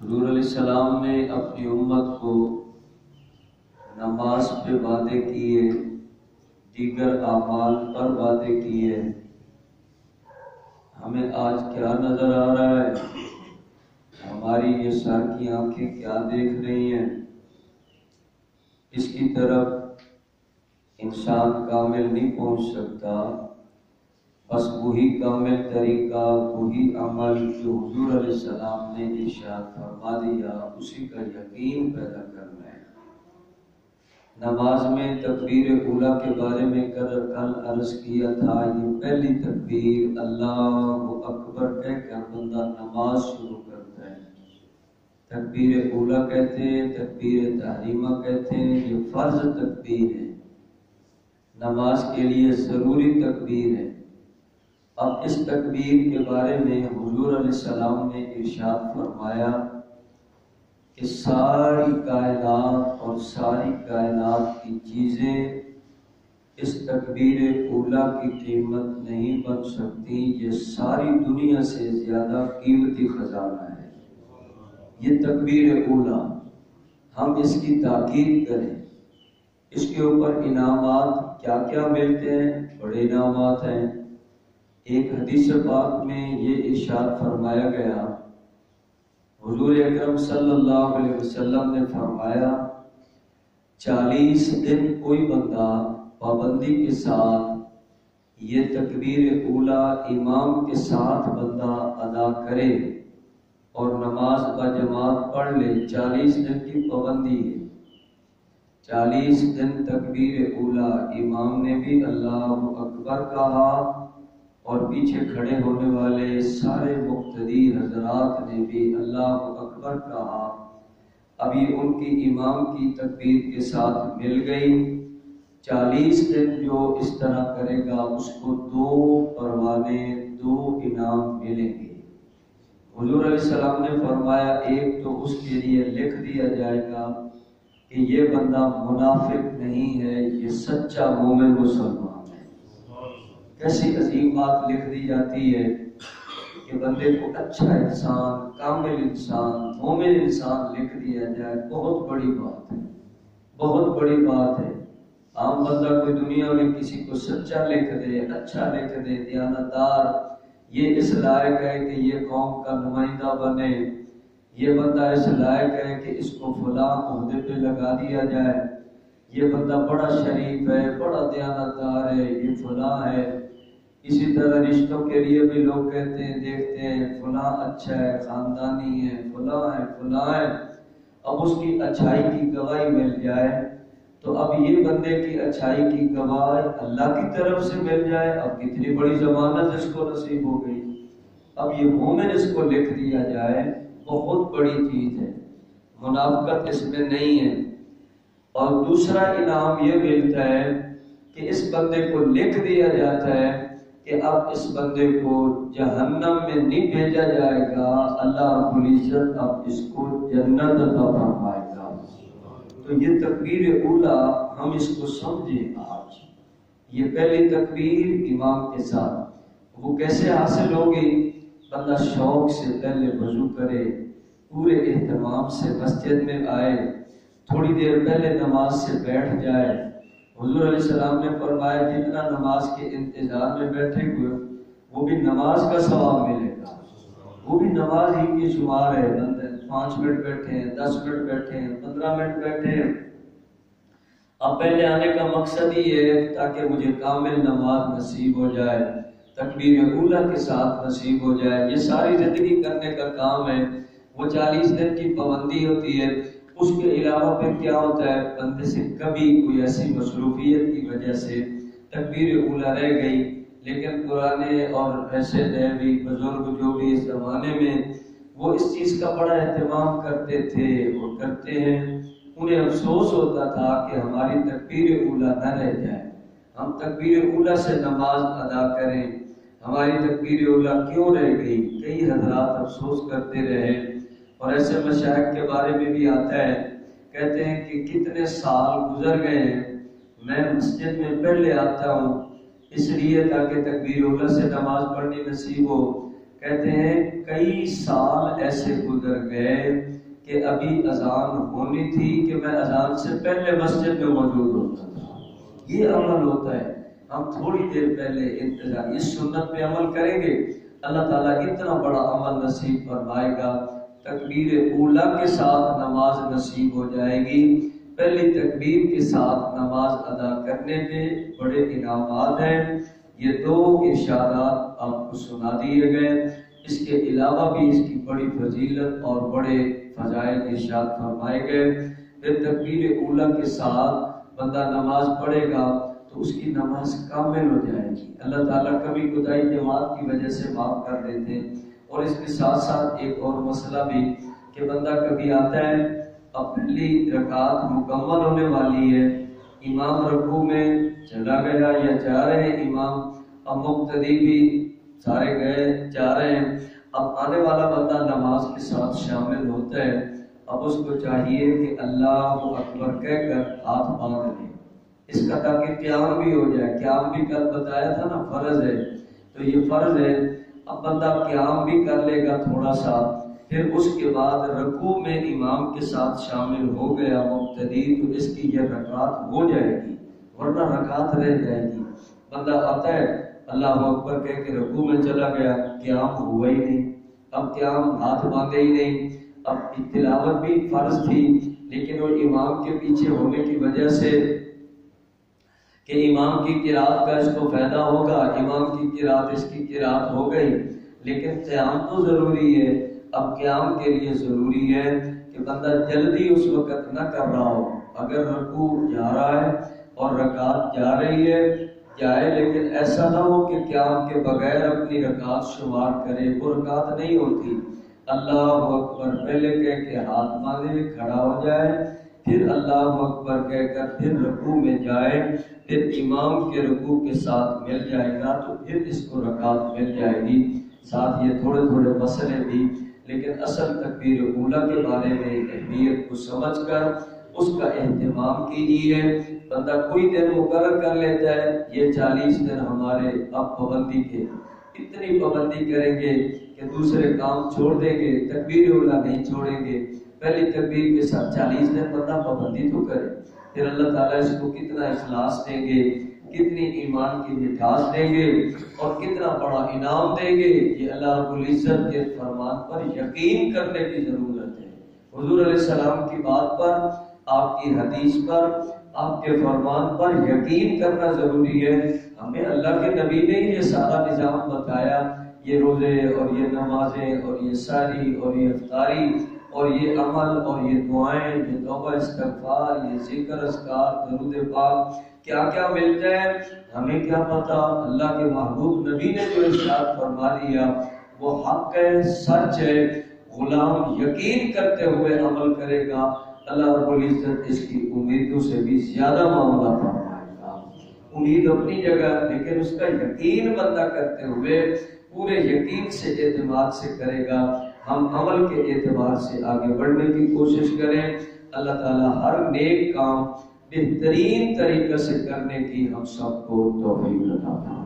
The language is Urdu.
حضور علیہ السلام نے اپنی امت کو نماز پہ وعدے کیے، دیگر اعمال پر وعدے کیے۔ ہمیں آج کیا نظر آ رہا ہے؟ ہماری یہ سر کی آنکھیں کیا دیکھ رہی ہیں؟ اس کی طرف انسان کامل نہیں پہنچ سکتا، بس وہی کامل طریقہ، وہی عمل جو حضور علیہ السلام نے ارشاد فرما دیا، اسی کا یقین پیدا کرنا ہے۔ نماز میں تکبیر اولیٰ کے بارے میں کل عرض کیا تھا، یہ پہلی تکبیر اللہ اکبر کہہ کر بندہ نماز شروع کرتا ہے۔ تکبیر اولیٰ کہتے ہیں، تکبیر تحریمہ کہتے ہیں، یہ فرض تکبیر ہے، نماز کے لیے ضروری تکبیر ہے۔ اب اس تکبیر کے بارے میں حضور علیہ السلام نے ارشاد فرمایا کہ ساری کائنات اور ساری کائنات کی چیزیں اس تکبیر اولیٰ کی قیمت نہیں بن سکتی، یہ ساری دنیا سے زیادہ قیمتی خزانہ ہے یہ تکبیر اولیٰ۔ ہم اس کی تاکید کریں، اس کے اوپر انعامات کیا کیا ملتے ہیں؟ بڑے انعامات ہیں۔ ایک حدیث پاک میں یہ ارشاد فرمایا گیا، حضور اکرم صلی اللہ علیہ وسلم نے فرمایا 40 دن کوئی بندہ پابندی کے ساتھ یہ تکبیر اولیٰ امام کے ساتھ بندہ ادا کرے اور نماز بجماعت پڑھ لے، 40 دن کی پابندی ہے۔ 40 دن تکبیر اولیٰ امام نے بھی اللہ اکبر کہا اور پیچھے کھڑے ہونے والے سارے مقتدی حضرات نے بھی اللہ اکبر کہا۔ اب یہ ان کی امام کی تکبیر کے ساتھ مل گئی۔ 40 دن جو اس طرح کرے گا اس کو 2 پروانے، 2 انعام ملیں گے۔ حضور علیہ السلام نے فرمایا ایک تو اس کے لیے لکھ دیا جائے گا کہ یہ بندہ منافق نہیں ہے، یہ سچا مومن مسلمان ہے۔ کیسی عظیم بات لکھ دی جاتی ہے کہ بندے کو اچھا انسان، کامل انسان، مومن انسان لکھ دیا جائے، بہت بڑی بات ہے، بہت بڑی بات ہے۔ عام بندہ کوئی دنیا میں کسی کو سچا لکھ دے، اچھا لکھ دے، دیانتدار، یہ اس لائق ہے کہ یہ قوم کا نمائندہ بنے، یہ بندہ اس لائق ہے کہ اس کو فلاں عہدے پہ لگا دیا جائے، یہ بندہ بڑا شریف ہے، بڑا دیانتدار ہے، یہ فلاں ہے۔ اسی طرح رشتوں کے لیے بھی لوگ کہتے ہیں، دیکھتے ہیں فلاں اچھا ہے، خاندانی ہے، فلاں ہے، فلاں ہے۔ اب اس کی اچھائی کی گواہی مل جائے تو اب یہ بندے کی اچھائی کی گواہی اللہ کی طرف سے مل جائے، اب کتنی بڑی ضمانت اس کو نصیب ہو گئی۔ اب یہ مومن اس کو لکھ دیا جائے، بہت بڑی چیز ہے، منافقت اس میں نہیں ہے۔ اور دوسرا انعام یہ ملتا ہے کہ اس بندے کو لکھ دیا جاتا ہے کہ اب اس بندے کو جہنم میں نہیں بھیجا جائے گا، اللہ رب العزت اب اس کو جنت عطا فرمائے گا۔ تو یہ تکبیر اولیٰ ہم اس کو سمجھیں آج۔ یہ پہلی تکبیر امام کے ساتھ، وہ کیسے حاصل ہوگی؟ بندہ شوق سے پہلے وضو کرے، پورے اہتمام سے مسجد میں آئے، تھوڑی دیر پہلے نماز سے بیٹھ جائے۔ حضور علیہ السلام نے فرمایا جتنا نماز کے انتظار میں بیٹھے ہوئے وہ بھی نماز کا ثواب ملے گا، وہ بھی نماز ہی کی شمار ہے۔ بندے 5 منٹ بیٹھے ہیں، 10 منٹ بیٹھے ہیں، 15 منٹ بیٹھے ہیں، اب پہلے آنے کا مقصد ہی ہے تاکہ مجھے کامل نماز نصیب ہو جائے، تکبیر اولیٰ کے ساتھ نصیب ہو جائے۔ یہ ساری زندگی کرنے کا کام ہے۔ وہ 40 دن کی پابندی ہوتی ہے، اس کے علاوہ پھر کیا ہوتا ہے، بندے سے کبھی کوئی ایسی مصروفیت کی وجہ سے تکبیر اولیٰ رہ گئی، لیکن پرانے اور ایسے نئے بزرگ جو بھی اس زمانے میں وہ اس چیز کا بڑا اہتمام کرتے تھے اور کرتے ہیں، انہیں افسوس ہوتا تھا کہ ہماری تکبیر اولیٰ نہ رہ جائے، ہم تکبیر اولیٰ سے نماز ادا کریں، ہماری تکبیر اولیٰ کیوں رہ گئی۔ کئی حضرات افسوس کرتے رہے، اور ایسے مشائخ کے بارے میں بھی آتا ہے، کہتے ہیں کہ کتنے سال گزر گئے ہیں، میں مسجد میں پہلے آتا ہوں اس لیے تاکہ تکبیر اولیٰ سے نماز پڑھنی نصیب ہو۔ کہتے ہیں کئی سال ایسے گزر گئے کہ ابھی اذان ہونی تھی کہ میں اذان سے پہلے مسجد میں موجود ہوتا تھا۔ یہ عمل ہوتا ہے، ہم تھوڑی دیر پہلے انتظار، اس سنت پہ عمل کریں گے اللہ تعالیٰ اتنا بڑا عمل نصیب فرمائے گا۔ تکبیر اولا کے ساتھ نماز نصیب ہو جائے گی، پہلی تکبیر کے ساتھ نماز ادا کرنے کے بڑے انعامات ہیں۔ یہ دو ارشادات آپ کو سنا دیے گئے، اس کے علاوہ بھی اس کی بڑی فضیلت اور بڑے فضائل ارشاد فرمائے گئے۔ پھر تکبیر اولا کے ساتھ بندہ نماز پڑھے گا تو اس کی نماز کامل ہو جائے گی۔ اللہ تعالیٰ کبھی خدائی جماعت کی وجہ سے معاف کر دیتے ہیں۔ اور اس کے ساتھ ساتھ ایک اور مسئلہ بھی کہ بندہ کبھی آتا ہے، اب پہلی رکعت مکمل ہونے والی ہے، امام رکوع میں چلا گیا یا جا رہے ہیں امام، اب مقتدی بھی سارے گئے جا رہے ہیں، اب آنے والا بندہ نماز کے ساتھ شامل ہوتا ہے، اب اس کو چاہیے کہ اللہ اکبر کہہ کر ہاتھ باندھ لے، اس کا تاکہ قیام بھی ہو جائے۔ قیام بھی کل بتایا تھا نا فرض ہے، تو یہ فرض ہے۔ اب بندہ قیام بھی کر لے گا تھوڑا سا، پھر اس کے بعد رکوع میں امام کے ساتھ شامل ہو گیا مقتدی، تو اس کی یہ رکعت ہو جائے گی، ورنہ رکعت رہ جائے گی۔ بندہ آتا ہے اللہ اکبر کہہ کے رکوع میں چلا گیا، قیام ہوا ہی نہیں، اب قیام ہاتھ باندھے ہی نہیں، اب تلاوت بھی فرض تھی لیکن وہ امام کے پیچھے ہونے کی وجہ سے کہ امام کی قرات کا اس کو فائدہ ہوگا، امام کی قرات اس کی قرات ہو گئی، لیکن قیام تو ضروری ہے۔ اب قیام کے لیے ضروری ہے کہ بندہ جلدی اس وقت نہ کر رہا ہو، اگر رکوع جا رہا ہے اور رکعت جا رہی ہے جائے، لیکن ایسا نہ ہو کہ قیام کے بغیر اپنی رکعت شمار کرے، وہ رکعت نہیں ہوتی۔ اللہ اکبر پہلے کہہ کے ہاتھ باندھے کھڑا ہو جائے، پھر اللہ اکبر کہہ کر پھر رکوع میں جائے، پھر امام کے رکوع کے ساتھ مل جائے گا تو پھر اس کو رکعت مل جائے گی۔ ساتھ یہ تھوڑے تھوڑے مسئلے بھی، لیکن اصل تکبیر اولا کے بارے میں اہمیت کو سمجھ کر اس کا اہتمام کیجیے۔ بندہ کوئی دن مقرر کر لیتا ہے، یہ 40 دن ہمارے اب پابندی کے، اتنی پابندی کریں گے کہ دوسرے کام چھوڑ دیں گے، تکبیر اولا نہیں چھوڑیں گے، پہلی تکبیر کے ساتھ 40 دن بندہ پابندی تو کرے، پھر اللہ تعالیٰ اس کو کتنا اخلاص دیں گے، کتنی ایمان کی مٹھاس دیں گے اور کتنا بڑا انعام دیں گے۔ یہ اللہ رب العزت کے فرمان پر یقین کرنے کی ضرورت ہے۔ حضور علیہ السلام کی بات پر، آپ کی حدیث پر، آپ کے فرمان پر یقین کرنا ضروری ہے۔ ہمیں اللہ کے نبی نے یہ سارا نظام بتایا، یہ روزے اور یہ نمازیں اور یہ ساری اور یہ افطاری اور یہ عمل اور یہ دعائیں، یہ توبہ استغفار، یہ ذکر اذکار، درود پاک، کیا کیا ملتا ہے ہمیں کیا پتا۔ اللہ کے محبوب نبی نے جو ارشاد فرما دیا وہ حق ہے، سچ ہے، غلام یقین کرتے ہوئے عمل کرے گا، اللہ رب العزت اس کی امیدوں سے بھی زیادہ معاملہ فرمائے گا۔ امید اپنی جگہ، لیکن اس کا یقین بندہ کرتے ہوئے پورے یقین سے اعتماد سے کرے گا۔ ہم عمل کے اعتبار سے آگے بڑھنے کی کوشش کریں۔ اللہ تعالیٰ ہر نیک کام بہترین طریقے سے کرنے کی ہم سب کو توفیق عطا فرمائے۔